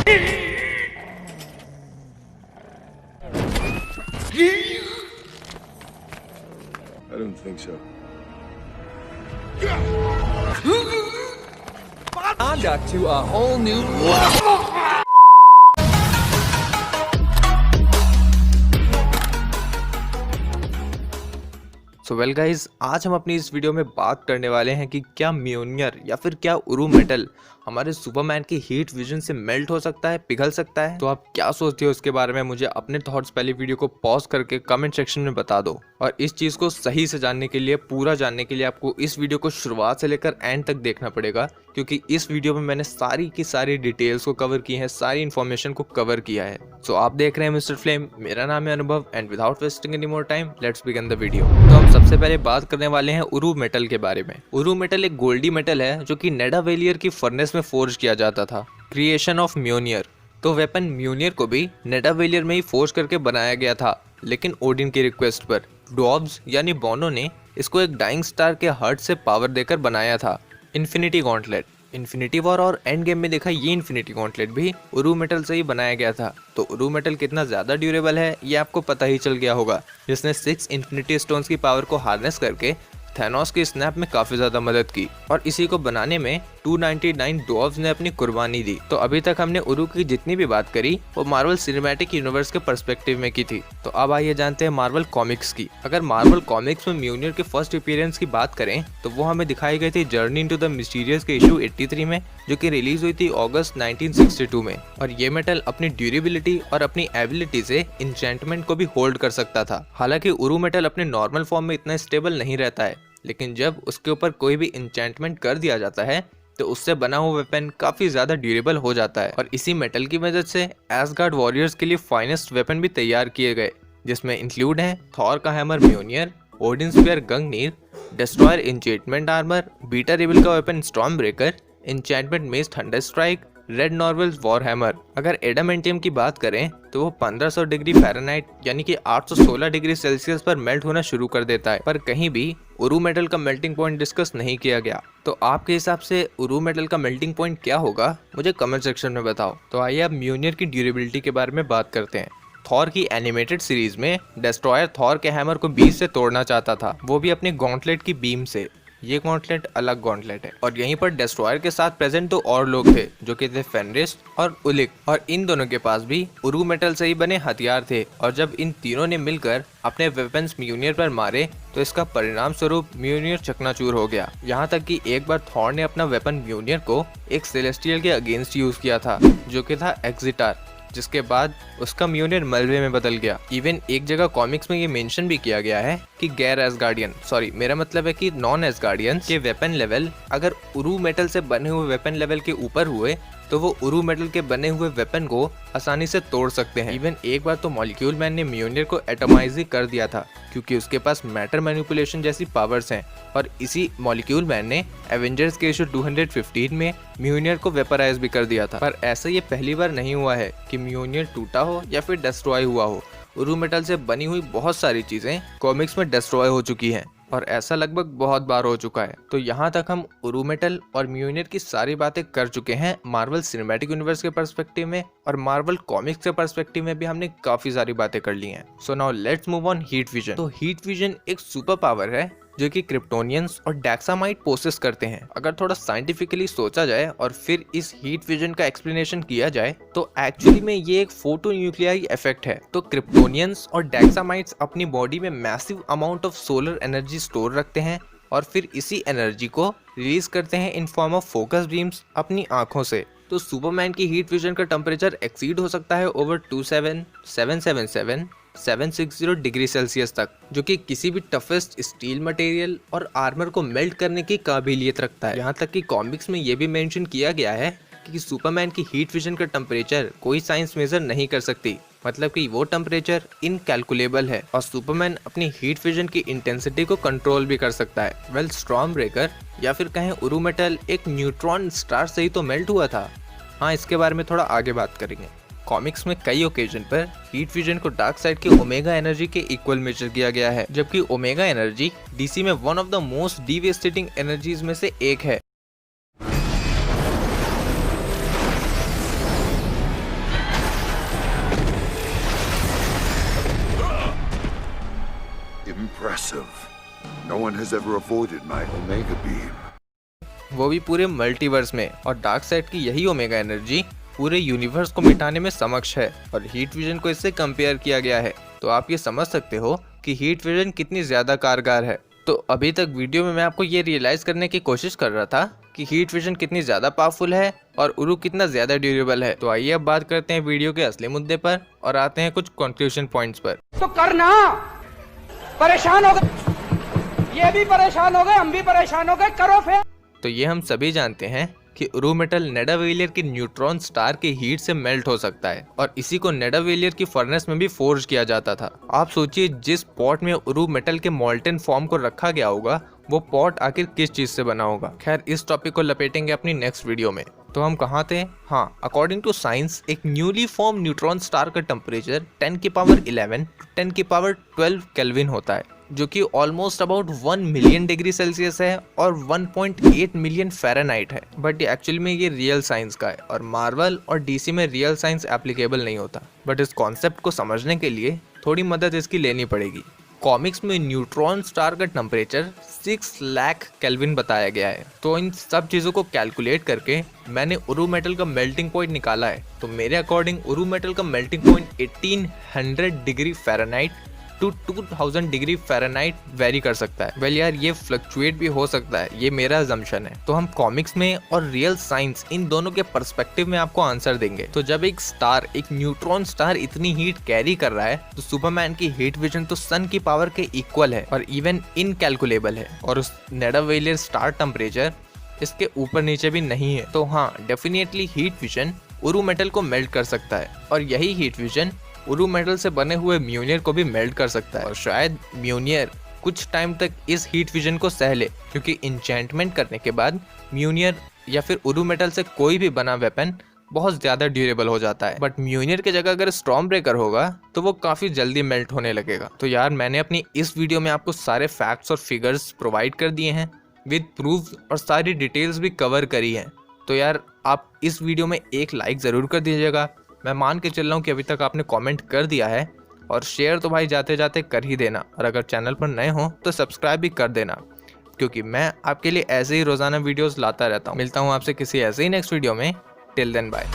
I don't think so. Conduct to a whole new level. So well guys, आज हम अपनी इस video में बात करने वाले हैं कि क्या म्योनियर या फिर क्या उरू मेटल हमारे सुपरमैन की हीट विजन से मेल्ट हो सकता है, पिघल सकता है। तो आप क्या सोचते हो इसके बारे में मुझे अपने थॉट्स पहले वीडियो को पॉज करके कमेंट सेक्शन में बता दो। और इस चीज को सही से जानने के लिए, पूरा जानने के लिए आपको इस वीडियो को शुरुआत से लेकर एंड तक देखना पड़ेगा, क्योंकि इस वीडियो में मैंने सारी की सारी डिटेल्स को कवर की है, सारी इन्फॉर्मेशन को कवर किया है। सो आप देख रहे हैं मिस्टर फ्लेम, मेरा नाम है अनुभव and without wasting any more time let's begin the video. तो हम सबसे पहले बात करने वाले हैं उरू मेटल के बारे में। उरू मेटल एक गोल्डी मेटल है जो कि नेडावेलियर की फर्नेस में फोर्ज किया जाता था। क्रिएशन ऑफ म्योनियर, तो वेपन म्योनियर को भी नेडावेलियर में ही फोर्ज करके बनाया गया था, लेकिन ओडिन की रिक्वेस्ट पर ड्वार्फ्स यानी बॉनो ने इसको एक डाइंग स्टार के हार्ट से पावर देकर बनाया था। इन्फिनिटी गॉन्टलेट, इन्फिनिटी वॉर और एंड गेम में देखा ये इन्फिनिटी गॉन्टलेट भी उरू मेटल से ही बनाया गया था। तो उरू मेटल कितना ज्यादा ड्यूरेबल है ये आपको पता ही चल गया होगा, जिसने 6 इन्फिनिटी स्टोन्स की पावर को हार्नेस करके थैनोस के स्नैप में काफी ज्यादा मदद की, और इसी को बनाने में 299 ड्वार्फ्स ने अपनी कुर्बानी दी। तो अभी तक हमने उरू की जितनी भी बात करी वो मार्वल सिनेमैटिक यूनिवर्स के पर्सपेक्टिव में की थी। तो अब आइए जानते हैं मार्वल कॉमिक्स की। अगर मार्वल कॉमिक्स में म्योनियर के फर्स्ट अपीयरेंस की बात करें तो वो हमें दिखाई गई थी जर्नी इनटू द मिस्टीरियस के इशू 83 में, जो कि रिलीज हुई थी अगस्त 1962 में। और ये मेटल अपनी ड्यूरेबिलिटी और अपनी एबिलिटी से इंचेंटमेंट को भी होल्ड कर सकता था। हालांकि उरू मेटल अपने नॉर्मल फॉर्म में इतना स्टेबल नहीं रहता है, लेकिन जब उसके ऊपर कोई भी इंचेंटमेंट कर दिया जाता है तो उससे बना हुआ वेपन काफी ज्यादा ड्यूरेबल हो जाता है। और इसी मेटल की मदद से एसगार्ड वॉरियर्स के लिए फाइनेस्ट वेपन भी तैयार किए गए, जिसमें इंक्लूड हैं थॉर का हैमर म्योनियर, Odin spear Gungnir, destroyer enchantment armour, Beta Ray Bill का weapon stormbreaker, enchantment mace thunder strike, Red Norvell's war hammer. अगर एडामेंटियम की बात करें तो वो 1500 डिग्री फ़ारेनहाइट यानी कि 816 डिग्री सेल्सियस पर मेल्ट होना शुरू कर देता है, पर कहीं भी उरू मेटल का मेल्टिंग पॉइंट डिस्कस नहीं किया गया। तो आपके हिसाब से उरू मेटल का मेल्टिंग पॉइंट क्या होगा, मुझे कमेंट सेक्शन में बताओ। तो आइए अब म्योनियर की ड्यूरेबिलिटी के बारे में बात करते हैं। थॉर की एनिमेटेड सीरीज में डिस्ट्रॉयर थॉर के हैमर को बीच से तोड़ना चाहता था, वो भी अपने गॉन्टलेट की बीम से। ये गॉन्टलेट अलग गॉन्टलेट है। और यहीं पर डिस्ट्रॉयर के साथ प्रेजेंट तो और लोग थे, जो कि थे फेनरिस और उलिक, और इन दोनों के पास भी उरू मेटल से ही बने हथियार थे। और जब इन तीनों ने मिलकर अपने वेपन्स म्योनियर पर मारे तो इसका परिणाम स्वरूप म्योनियर चकनाचूर हो गया। यहाँ तक कि एक बार थॉर ने अपना वेपन म्योनियर को एक सेलेस्टियल के अगेंस्ट यूज किया था, जो कि था एक्जिटार, जिसके बाद उसका म्योनियर मलबे में बदल गया। इवन एक जगह कॉमिक्स में ये मेंशन भी किया गया है कि गैर एसगार्डियन, सॉरी मेरा मतलब है कि नॉन एसगार्डियन के वेपन लेवल अगर उरू मेटल से बने हुए वेपन लेवल के ऊपर हुए तो वो उरू मेटल के बने हुए वेपन को आसानी से तोड़ सकते हैं। इवन एक बार तो मॉलिक्यूल मैन ने म्योनियर को एटमाइज ही कर दिया था, क्योंकि उसके पास मैटर मैनिपुलेशन जैसी पावर्स हैं। और इसी मॉलिक्यूल मैन ने एवेंजर्स के इशू 215 में म्योनियर को वेपराइज भी कर दिया था। पर ऐसा ये पहली बार नहीं हुआ है कि म्योनियर टूटा हो या फिर डिस्ट्रॉय हुआ हो। उरू मेटल से बनी हुई बहुत सारी चीजें कॉमिक्स में डिस्ट्रॉय हो चुकी हैं, और ऐसा लगभग बहुत बार हो चुका है। तो यहाँ तक हम उरू मेटल और म्योनियर की सारी बातें कर चुके हैं मार्वल सिनेमैटिक यूनिवर्स के पर्सपेक्टिव में, और मार्वल कॉमिक्स के पर्सपेक्टिव में भी हमने काफी सारी बातें कर ली हैं। So now let's move on heat vision. तो हीट विजन एक सुपर पावर है जो कि क्रिप्टोनियंस और डैक्सामाइट पोसेस करते हैं। अगर थोड़ा साइंटिफिकली सोचा जाए और फिर इस हीट विजन का एक्सप्लेनेशन किया जाए तो एक्चुअली में ये एक फोटो न्यूक्लियाई इफेक्ट है। तो क्रिप्टोनियंस और डैक्सामाइट्स अपनी बॉडी में massive amount of solar energy store रखते हैं, और फिर इसी एनर्जी को रिलीज करते हैं in form of focus beams अपनी आंखों से। तो सुपरमैन की हीट विजन का टेम्परेचर एक्सीड हो सकता है ओवर 760 डिग्री सेल्सियस तक, जो कि किसी भी टफेस्ट स्टील मटेरियल और आर्मर को मेल्ट करने की काबिलियत रखता है। यहाँ तक कि कॉमिक्स में ये भी मेंशन किया गया है कि सुपरमैन की हीट विजन का टेम्परेचर कोई साइंस मेजर नहीं कर सकती, मतलब कि वो टेम्परेचर इनकैलकुलेबल है, और सुपरमैन अपनी हीट विजन की इंटेंसिटी को कंट्रोल भी कर सकता है। वेल, स्टॉर्म ब्रेकर या फिर कहें उरू मेटल एक न्यूट्रॉन स्टार से ही तो मेल्ट हुआ था। हाँ, इसके बारे में थोड़ा आगे बात करेंगे। कॉमिक्स में कई ओकेजन पर हीट फ्यूजन को डार्क साइड के ओमेगा एनर्जी के इक्वल मेजर किया गया है, जबकि ओमेगा एनर्जी डीसी में one of the most devastating energies में से एक है। Impressive. No one has ever avoided my Omega Beam. वो भी पूरे मल्टीवर्स में। और डार्क साइड की यही ओमेगा एनर्जी पूरे यूनिवर्स को मिटाने में समक्ष है और हीट विजन को इससे कंपेयर किया गया है। तो आप ये समझ सकते हो कि हीट विजन कितनी ज्यादा कारगर है। तो अभी तक वीडियो में मैं आपको ये रियलाइज करने की कोशिश कर रहा था कि हीट विजन कितनी ज्यादा पावरफुल है और उरु कितना ज्यादा ड्यूरेबल है। तो आइए अब बात करते हैं वीडियो के असली मुद्दे पर और आते हैं कुछ कंक्लूजन पॉइंट्स पर। तो करना, परेशान हो गए, ये भी परेशान हो गए, हम भी परेशान हो गए, करो फिर। तो ये हम सभी जानते हैं कि उरु मेटल नेडावेलियर की न्यूट्रॉन स्टार के हीट से मेल्ट हो सकता है और इसी को नेडावेलियर की फर्नेस में भी फोर्ज किया जाता था। आप सोचिए जिस पॉट में उरु मेटल के मॉल्टन फॉर्म को रखा गया होगा वो पॉट आखिर किस चीज से बना होगा। खैर इस टॉपिक को लपेटेंगे अपनी नेक्स्ट वीडियो में। तो हम कहाँ थे? हाँ, अकॉर्डिंग टू साइंस एक न्यूली फॉर्म न्यूट्रॉन स्टार का टेम्परेचर 10 की पावर 11 to 10 की पावर 12 केल्विन होता है, जो कि almost about 1 million degree Celsius है और 1.8 मिलियन फ़ारेनहाइट है। बट एक्चुअली में ये रियल साइंस का है और मार्वल और डीसी में रियल साइंस एप्लीकेबल नहीं होता। बट इस कॉन्सेप्ट को समझने के लिए थोड़ी मदद इसकी लेनी पड़ेगी। कॉमिक्स में न्यूट्रॉन स्टार का टेम्परेचर 6 लाख केल्विन बताया गया है। तो इन सब चीज़ों को कैलकुलेट करके मैंने उरु मेटल का मेल्टिंग पॉइंट निकाला है। तो मेरे अकॉर्डिंग उरु मेटल का melting point 1800 degree Fahrenheit to 2000 degree Fahrenheit vary कर सकता है। वेल यार ये फ्लक्चुएट भी हो सकता है, ये मेरा अजम्पशन है। तो हम कॉमिक्स में और रियल साइंस इन दोनों के पर्सपेक्टिव में आपको आंसर देंगे। तो जब एक स्टार, एक न्यूट्रॉन स्टार इतनी हीट कैरी कर रहा है तो सुपरमैन की हीट विजन तो सन की पावर के इक्वल है और इवन इनकैलकुलेबल है। और उस नेडावेलियर स्टार टेम्परेचर इसके ऊपर नीचे भी नहीं है। तो हाँ, डेफिनेटली हीट विजन उरु मेटल को मेल्ट कर सकता है और यही हीट विजन उरु मेटल से बने हुए म्यूनियर को भी मेल्ट कर सकता है। और शायद म्यूनियर कुछ टाइम तक इस हीट विजन को सह ले, क्योंकि इंचेंटमेंट करने के बाद म्यूनियर या फिर उरु मेटल से कोई भी बना वेपन बहुत ज्यादा ड्यूरेबल हो जाता है। बट म्यूनियर की जगह अगर स्टॉर्म ब्रेकर होगा तो वो काफी जल्दी मेल्ट होने लगेगा। तो यार मैंने अपनी इस वीडियो में आपको सारे फैक्ट्स और फिगर्स प्रोवाइड कर दिए हैं विद प्रूफ और सारी डिटेल्स भी कवर करी हैं। तो यार आप इस वीडियो में एक लाइक ज़रूर कर दीजिएगा। मैं मान के चल रहा हूँ कि अभी तक आपने कमेंट कर दिया है और शेयर तो भाई जाते जाते कर ही देना। और अगर चैनल पर नए हो तो सब्सक्राइब भी कर देना, क्योंकि मैं आपके लिए ऐसे ही रोज़ाना वीडियोस लाता रहता हूँ। मिलता हूँ आपसे किसी ऐसे ही नेक्स्ट वीडियो में। Till then bye.